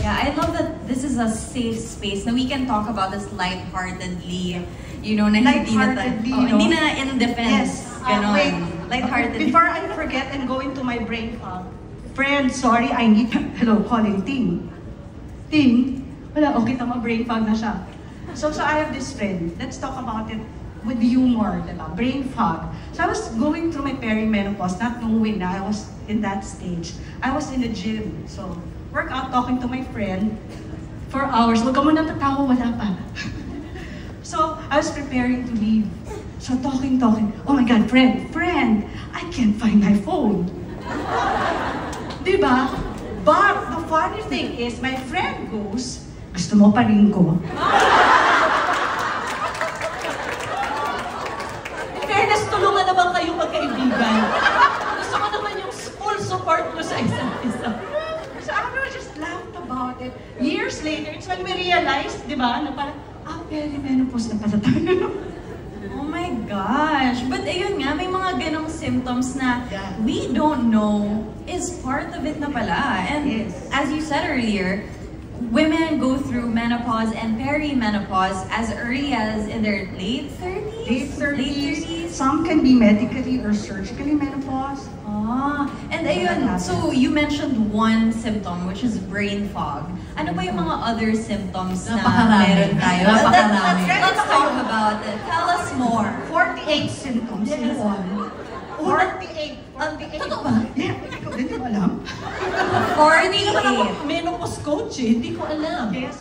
Yeah, I love that this is a safe space na we can talk about this lightheartedly. You know, na Lightheartedly, hindi na in defense. Yes. Ganon. Wait. Lightheartedly. Before I forget and go into my brain fog, friend, sorry, I need... Hello, calling Ting. Ting? Wala, okay, tama, brain fog na siya. So I have this friend. Let's talk about it with humor, diba? Brain fog. So I was going through my perimenopause, not knowing na I was in that stage. I was in the gym. So, workout, talking to my friend for hours. Huwag ka muna tatawa, wala pa. So, I was preparing to leave. So, talking. Oh my God, friend, I can't find my phone. Diba? But the funny thing is, my friend goes, gusto mo pa rin ko? Fairness, tulungan naman kayo magkaibigan. Gusto ko naman yung full support ko sa isa't isa. So I just laughed about it. Years later, it's when we realized, di ba, na parang, perimenopause na pala tayo. Oh my gosh! But ayun nga, may mga ganong symptoms na Yeah. we don't know is part of it na pala. And Yes. as you said earlier, women go through menopause and perimenopause as early as in their late 30s? Late 30s. Some can be medically or surgically menopause. And ayun, so you mentioned one symptom, which is brain fog. Ano ba yung mga other symptoms na meron tayo? Let's talk about it. Tell us more. 48 symptoms in one. 48. Ano ba? Yeah, ikaw din, di mo alam? 48. Menopause coach eh, hindi ko alam. Yes.